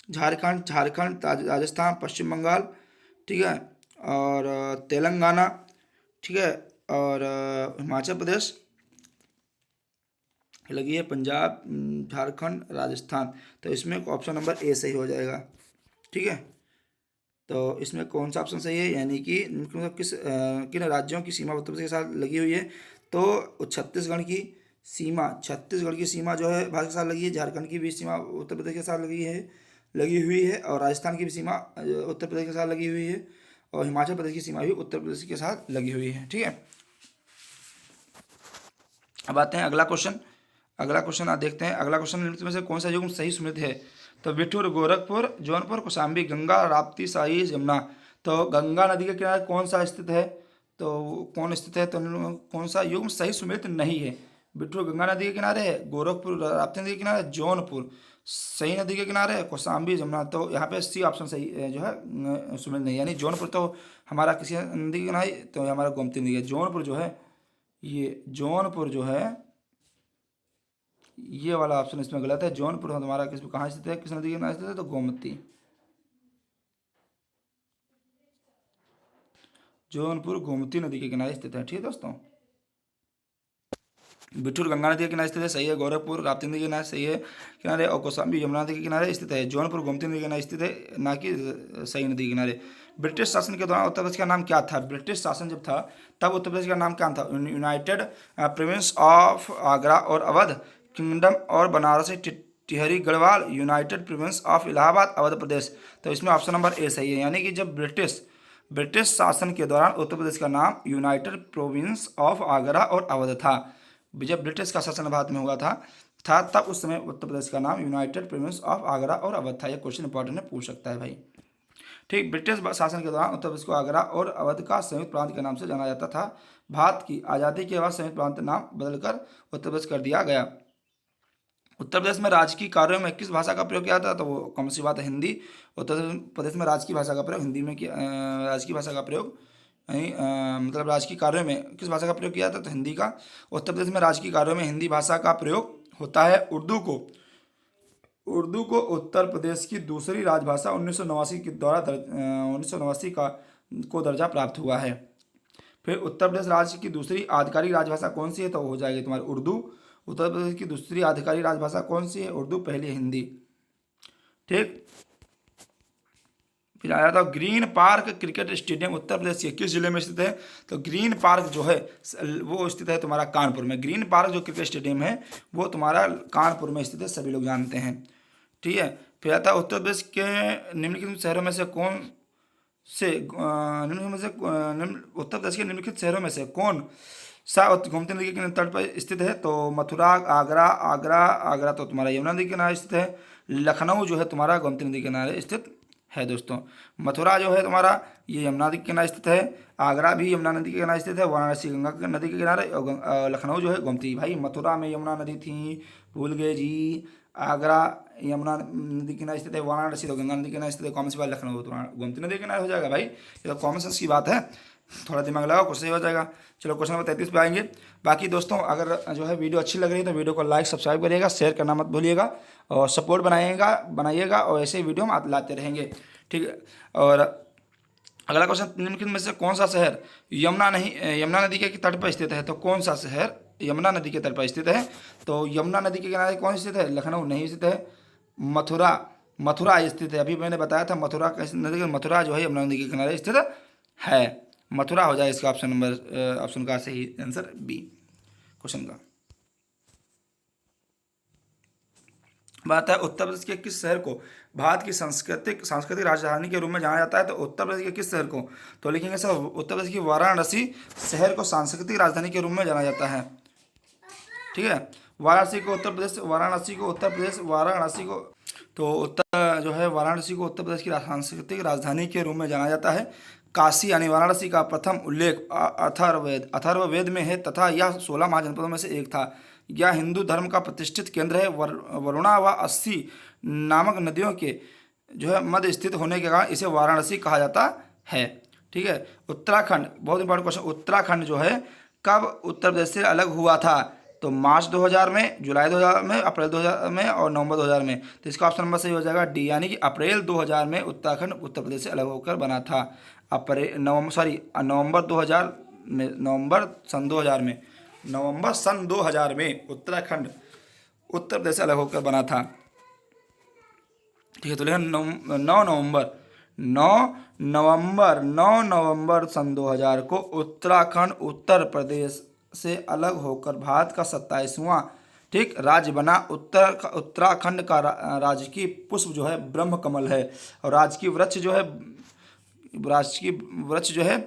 झारखंड, राजस्थान, पश्चिम बंगाल। ठीक है, और तेलंगाना। ठीक है, और हिमाचल प्रदेश लगी है, पंजाब, झारखंड, राजस्थान। तो इसमें ऑप्शन नंबर ए सही हो जाएगा। ठीक है, तो इसमें कौन सा ऑप्शन सही है? यानी कि किन राज्यों की सीमा उत्तर प्रदेश के साथ लगी हुई है? तो छत्तीसगढ़ की सीमा, छत्तीसगढ़ की सीमा जो है भारत के साथ लगी है, झारखंड की भी सीमा उत्तर प्रदेश के साथ लगी हुई है, और राजस्थान की भी सीमा उत्तर प्रदेश के साथ लगी हुई है, और हिमाचल प्रदेश की सीमा भी उत्तर प्रदेश के साथ लगी हुई है। ठीक है, अब आते हैं अगला क्वेश्चन। आप देखते हैं अगला क्वेश्चन, निम्नलिखित में से कौन सा युग्म सही सुमेलित है? तो बिठूर, गोरखपुर, जौनपुर, कौशाम्बी, गंगा, राप्ती, सहाइस, यमुना। तो गंगा नदी के किनारे कौन सा स्थित है? तो कौन स्थित है? तो कौन सा युग्म सही सुमेलित नहीं है? बिठूर गंगा नदी के किनारे है, गोरखपुर राप्ती नदी के किनारे, जौनपुर सही नदी के किनारे है, कौशाम्बी, जमुना। तो यहाँ पे सी ऑप्शन सही जो है सुमेलित नहीं है, यानी जौनपुर तो हमारा किसी नदी के किनारे, तो हमारा गोमती नदी है। जौनपुर जो है, ये जौनपुर जो है, ये वाला ऑप्शन इसमें गलत है। जौनपुर हमारा कहाँ स्थित है, किस नदी के किनारे स्थित है? तो गोमती। जौनपुर गोमती नदी के किनारे स्थित है। ठीक है दोस्तों, बिठूर गंगा नदी के किनारे स्थित है, सही है। गोरखपुर राप्ती नदी के किनारे सही है किनारे, और कौशाम्बी यमुना नदी के किनारे स्थित है। जौनपुर गोमती नदी के किनारे स्थित है, ना कि सही नदी के किनारे। ब्रिटिश शासन के दौरान उत्तर प्रदेश का नाम क्या था? ब्रिटिश शासन जब था तब उत्तर प्रदेश का नाम क्या था? यूनाइटेड प्रोविंस ऑफ आगरा और अवध, किंगडम और Banaras Tehri Garhwal, united province of Allahabad, Awadh प्रदेश। तो इसमें ऑप्शन नंबर ए सही है, यानी कि जब ब्रिटिश शासन के दौरान उत्तर प्रदेश का नाम यूनाइटेड प्रोविंस ऑफ आगरा और अवध था। जब ब्रिटिश का शासन भारत में हुआ था तब उस समय उत्तर प्रदेश का नाम यूनाइटेड प्रोविंस ऑफ आगरा और अवध था। यह क्वेश्चन इंपॉर्टेंट है, पूछ सकता है भाई। ठीक, ब्रिटिश शासन के दौरान उत्तर प्रदेश को आगरा और अवध का संयुक्त प्रांत के नाम से जाना जाता था। भारत की आज़ादी के बाद संयुक्त प्रांत नाम बदलकर उत्तर प्रदेश कर दिया गया। उत्तर प्रदेश में राजकीय कार्यों में किस भाषा का प्रयोग किया जाता है? तो वो कौन सी बात है? हिंदी। उत्तर प्रदेश में राजकीय भाषा का प्रयोग हिंदी में किया, राजकीय भाषा का प्रयोग यानी मतलब राजकीय कार्यों में किस भाषा का प्रयोग किया जाता है? तो हिंदी का। उत्तर प्रदेश में राजकीय कार्यों में हिंदी भाषा का प्रयोग होता है। उर्दू को उत्तर प्रदेश की दूसरी राजभाषा 1989 के द्वारा 1989 का को दर्जा प्राप्त हुआ है। फिर उत्तर प्रदेश राज्य की दूसरी आधिकारिक राजभाषा कौन सी है? तो हो जाएगी तुम्हारी उर्दू। उत्तर प्रदेश की दूसरी आधिकारिक राजभाषा कौन सी है? उर्दू, पहली हिंदी। ठीक, फिर आया था green park cricket stadium Uttar Pradesh के किस जिले में स्थित है? तो ग्रीन पार्क जो है वो स्थित है तुम्हारा कानपुर में। ग्रीन पार्क जो क्रिकेट स्टेडियम है वो तुम्हारा कानपुर में स्थित है, सभी लोग जानते हैं। ठीक है, फिर आता है उत्तर प्रदेश के निम्नलिखित शहरों में से कौन से उत्तर प्रदेश के निम्नलिखित शहरों में से कौन सा गोमती नदी के तट पर स्थित है? तो मथुरा, आगरा तो तुम्हारा यमुना नदी के किनारे स्थित है। लखनऊ जो है तुम्हारा गोमती नदी के किनारे स्थित है दोस्तों। मथुरा जो है तुम्हारा ये यमुना नदी के किनारे स्थित है, आगरा भी यमुना नदी के किनारे स्थित है, वाराणसी गंगा नदी के किनारे, और लखनऊ जो है गोमती। भाई मथुरा में यमुना नदी थी, भूल गए जी। आगरा यमुना नदी के किनारे स्थित है, वाराणसी तो गंगा नदी के किनारे स्थित है, कौन सी बात? लखनऊ तुम्हारा गोमती नदी के किनारे हो जाएगा भाई। ये तो कॉमन सेंस की बात है, थोड़ा दिमाग लगाओ, कुछ सही हो जाएगा। चलो क्वेश्चन नंबर 33 पे आएंगे। बाकी दोस्तों अगर जो है वीडियो अच्छी लग रही है तो वीडियो को लाइक सब्सक्राइब करिएगा, शेयर करना मत भूलिएगा, और सपोर्ट बनाइएगा, और ऐसे ही वीडियो हम लाते रहेंगे। ठीक है, और अगला क्वेश्चन, निम्नलिखित में से कौन सा शहर यमुना नदी के तट पर स्थित है? तो कौन सा शहर यमुना नदी के तट पर स्थित है? तो यमुना नदी के किनारे कौन स्थित है? लखनऊ नहीं स्थित है, मथुरा स्थित है। अभी मैंने बताया था मथुरा जो है यमुना नदी के किनारे स्थित है। मथुरा हो जाए इसका ऑप्शन का सही आंसर बी क्वेश्चन का। बात है उत्तर प्रदेश के किस शहर को भारत की सांस्कृतिक राजधानी के रूप में जाना जाता है? तो उत्तर प्रदेश के किस शहर को? तो लिखेंगे सर उत्तर प्रदेश की वाराणसी शहर को सांस्कृतिक राजधानी के रूप में जाना जाता है। ठीक है, वाराणसी को उत्तर प्रदेश की सांस्कृतिक राजधानी के रूप में जाना जाता है। काशी यानी वाराणसी का प्रथम उल्लेख अथर्ववेद में है तथा यह 16 महाजनपदों में से एक था। यह हिंदू धर्म का प्रतिष्ठित केंद्र है। वरुणा व अस्सी नामक नदियों के जो है मध्य स्थित होने के कारण इसे वाराणसी कहा जाता है। ठीक है, उत्तराखंड, बहुत इंपॉर्टेंट क्वेश्चन, उत्तराखंड जो है कब उत्तर प्रदेश से अलग हुआ था? तो मार्च 2000 में, जुलाई 2000 में, अप्रैल 2000 में और नवंबर 2000 में। तो इसका ऑप्शन नंबर सही हो जाएगा डी, यानी कि अप्रैल 2000 में उत्तराखंड उत्तर प्रदेश से अलग होकर बना था। नवंबर सन 2000 में उत्तराखंड उत्तर प्रदेश से अलग होकर बना था। ठीक है, तो लेकिन 9 नवंबर सन 2000 को उत्तराखंड उत्तर प्रदेश से अलग होकर भारत का 27वां ठीक राज्य बना। उत्तराखंड का राजकीय पुष्प जो है ब्रह्म कमल है, और राजकीय वृक्ष जो है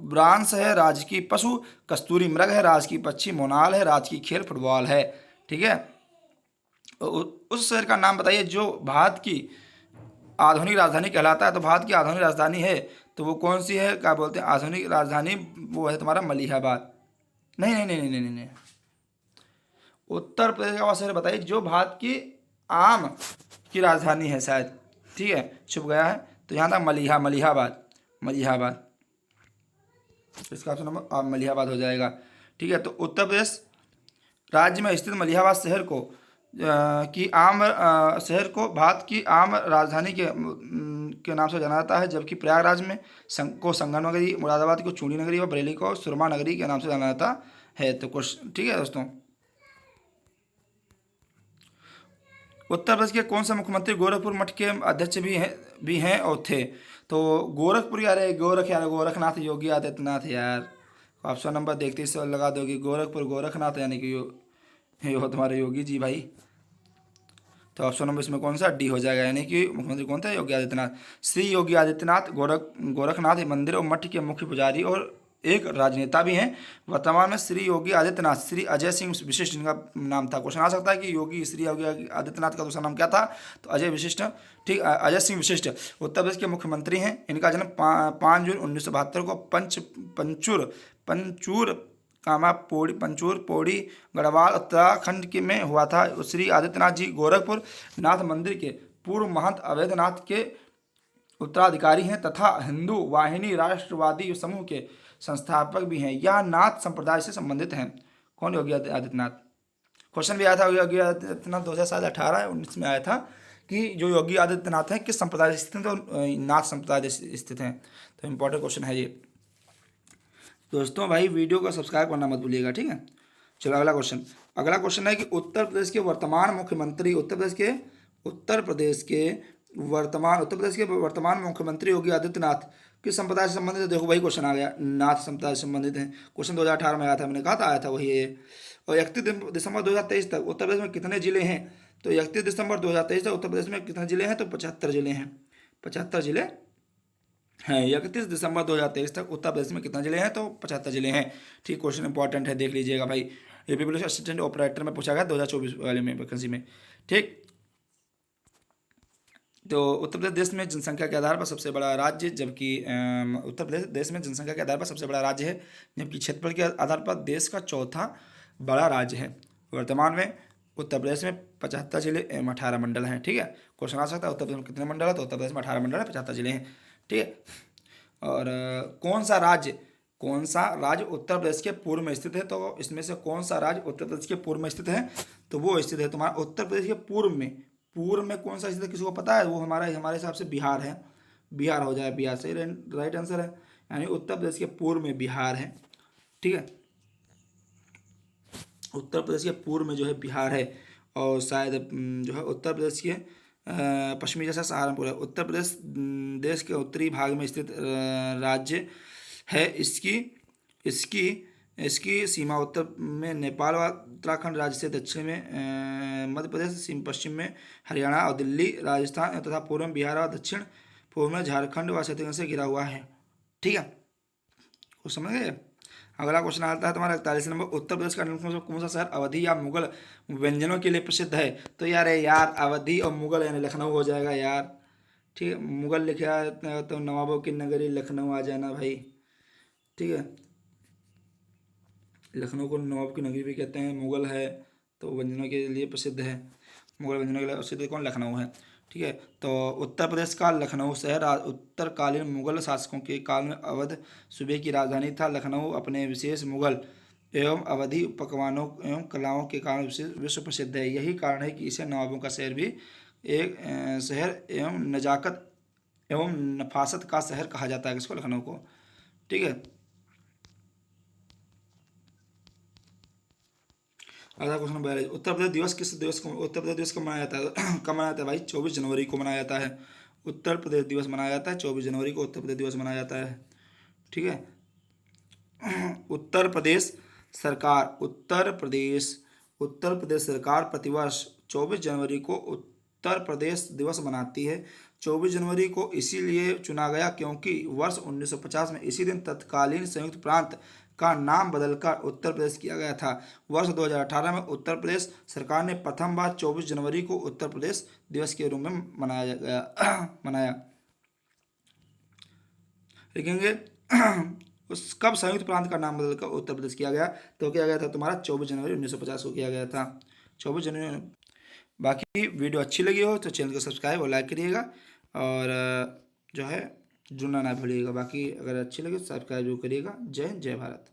ब्रांस है, राजकीय पशु कस्तूरी मृग है, राजकीय पक्षी मोनाल है, राजकीय खेल फुटबॉल है। ठीक है, उस शहर का नाम बताइए जो भारत की आधुनिक राजधानी कहलाता है। तो भारत की आधुनिक राजधानी है तो वो कौन सी है, क्या बोलते हैं आधुनिक राजधानी, वो है तुम्हारा मलिहाबाद। नहीं नहीं नहीं नहीं नहीं नहीं, उत्तर प्रदेश का वो शहर बताइए जो भारत की आम की राजधानी है शायद। ठीक है, छुप गया है, तो यहाँ था मलिहाबाद। मलिहाबाद, इसका ऑप्शन नंबर मलिहाबाद हो जाएगा। ठीक है, तो उत्तर प्रदेश राज्य में स्थित मलिहाबाद शहर को शहर को भारत की आम राजधानी के नाम से जाना जाता है, जबकि प्रयागराज में को संगम नगरी, मुरादाबाद को चूड़ी नगरी और बरेली को सुरमा नगरी के नाम से जाना जाता है। तो क्वेश्चन ठीक है दोस्तों, उत्तर प्रदेश के कौन से मुख्यमंत्री गोरखपुर मठ के अध्यक्ष भी हैं और थे। तो गोरखपुर यार गोरखनाथ योगी आदित्यनाथ यार। ऑप्शन नंबर देखते ही लगा दोगे गोरखपुर गोरखनाथ, यानी कि हो तुम्हारे योगी जी भाई। तो ऑप्शन नंबर इसमें कौन सा डी हो जाएगा, यानी कि मुख्यमंत्री कौन थे, योगी आदित्यनाथ। श्री योगी आदित्यनाथ गोरखनाथ मंदिर और मठ के मुख्य पुजारी और एक राजनेता भी हैं। वर्तमान में श्री योगी आदित्यनाथ श्री अजय सिंह विशिष्ट इनका नाम था। क्वेश्चन आ सकता है कि श्री योगी आदित्यनाथ का दूसरा नाम क्या था, तो अजय विशिष्ट। ठीक, अजय सिंह विशिष्ट उत्तर प्रदेश के मुख्यमंत्री हैं। इनका जन्म 5 जून 1972 को पंचूर पौड़ी गढ़वाल उत्तराखंड के में हुआ था। श्री आदित्यनाथ जी गोरखपुर नाथ मंदिर के पूर्व महंत अवैधनाथ के उत्तराधिकारी हैं तथा हिंदू वाहिनी राष्ट्रवादी समूह के संस्थापक भी हैं। यह नाथ संप्रदाय से संबंधित हैं। कौन, योगी आदित्यनाथ। क्वेश्चन भी आया था योगी आदित्यनाथ 2018 या 19 में आया था कि जो योगी आदित्यनाथ हैं किस संप्रदाय से स्थित हैं, तो नाथ संप्रदाय से स्थित हैं। तो इम्पोर्टेंट क्वेश्चन है ये दोस्तों। भाई वीडियो को सब्सक्राइब करना मत भूलिएगा, ठीक है। चलो अगला क्वेश्चन है कि उत्तर प्रदेश के वर्तमान मुख्यमंत्री मुख्यमंत्री योगी आदित्यनाथ किस संप्रदाय से संबंधित है। देखो वही क्वेश्चन आ गया, नाथ संप्रदाय से संबंधित है। क्वेश्चन 2018 में आया था, मैंने कहा था आया था वही है। और 31 दिसंबर 2023 तक उत्तर प्रदेश में कितने जिले हैं। तो 31 दिसंबर 2023 तक उत्तर प्रदेश में कितने जिले हैं, तो 75 जिले हैं। 75 जिले हैं। 31 दिसंबर 2023 तक उत्तर प्रदेश में कितने जिले हैं, तो 75 जिले हैं। ठीक, क्वेश्चन इंपॉर्टेंट है, देख लीजिएगा भाई। यूपी पुलिस असिस्टेंट ऑपरेटर में पूछा गया 2024 वाले में वैकेंसी में। ठीक, तो उत्तर प्रदेश देश में जनसंख्या के आधार पर सबसे बड़ा राज्य, जबकि उत्तर प्रदेश देश में जनसंख्या के आधार पर सबसे बड़ा राज्य है, जबकि क्षेत्रफल के आधार पर देश का चौथा बड़ा राज्य है। वर्तमान में उत्तर प्रदेश में 75 जिले एवं 18 मंडल हैं। ठीक है, क्वेश्चन आ सकता है उत्तर प्रदेश में कितने मंडल है, तो उत्तर प्रदेश में 18 मंडल है, 75 जिले हैं। ठीक है, और कौन सा राज्य उत्तर प्रदेश के पूर्व में स्थित है। तो इसमें से कौन सा राज्य उत्तर प्रदेश के पूर्व में स्थित है, तो वो स्थित है तुम्हारा उत्तर प्रदेश के पूर्व में कौन सा स्थित है, किसी को पता है। वो हमारे हिसाब से बिहार है। बिहार हो जाए, बिहार सही राइट आंसर है, यानी उत्तर प्रदेश के पूर्व में बिहार है। ठीक है, उत्तर प्रदेश के पूर्व में जो है बिहार है, और शायद जो है उत्तर प्रदेश के पश्चिमी जैसा सहारनपुर है। उत्तर प्रदेश देश के उत्तरी भाग में स्थित राज्य है। इसकी सीमा उत्तर में नेपाल व उत्तराखंड राज्य से, दक्षिण में मध्य प्रदेश, पश्चिम में हरियाणा और दिल्ली, राजस्थान तथा पूर्व में बिहार और दक्षिण पूर्व में झारखंड व छत्तीसगढ़ से घिरा हुआ है। ठीक है, कुछ समझ गए। अगला क्वेश्चन आता है तुम्हारा 41 नंबर, उत्तर प्रदेश का कौन सा शहर अवधी या मुगल व्यंजनों के लिए प्रसिद्ध है। तो यार अवधी और मुगल यानी लखनऊ हो जाएगा यार। ठीक है, मुगल लिखा है तो नवाबों की नगरी लखनऊ आ जाना भाई। ठीक है, लखनऊ को नवाब की नगरी भी कहते हैं। मुगल है तो व्यंजनों के लिए प्रसिद्ध है, मुगल व्यंजनों के लिए प्रसिद्ध कौन, लखनऊ है। ठीक है, तो उत्तर प्रदेश का लखनऊ शहर उत्तरकालीन मुगल शासकों के काल में अवध सूबे की राजधानी था। लखनऊ अपने विशेष मुगल एवं अवधी पकवानों एवं कलाओं के कारण विश्व प्रसिद्ध है। यही कारण है कि इसे नवाबों का शहर भी एक शहर एवं नजाकत एवं नफासत का शहर कहा जाता है, किसको, लखनऊ को। ठीक है, अगला क्वेश्चन नंबर 42, उत्तर प्रदेश दिवस कब मनाया जाता है। कब मनाया जाता है भाई, 24 जनवरी को मनाया जाता है। उत्तर प्रदेश दिवस मनाया जाता है 24 जनवरी को उत्तर प्रदेश दिवस मनाया जाता है। ठीक है, उत्तर प्रदेश उत्तर प्रदेश सरकार प्रतिवर्ष 24 जनवरी को उत्तर प्रदेश दिवस मनाती है। 24 जनवरी को इसीलिए चुना गया क्योंकि वर्ष 1950 में इसी दिन तत्कालीन संयुक्त प्रांत का नाम बदलकर उत्तर प्रदेश किया गया था। वर्ष 2018 में उत्तर प्रदेश सरकार ने प्रथम बार 24 जनवरी को उत्तर प्रदेश दिवस के रूप में मनाया। लिखेंगे उस कब संयुक्त प्रांत का नाम बदलकर उत्तर प्रदेश किया गया, तो किया गया था तुम्हारा 24 जनवरी 1950 को किया गया था। 24 जनवरी। बाकी वीडियो अच्छी लगी हो तो चैनल को सब्सक्राइब और लाइक करिएगा, और जो है जुड़ना ना भूलिएगा। बाकी अगर अच्छी लगे तो सब्सक्राइब जरूर करिएगा। जय हिंद, जय भारत।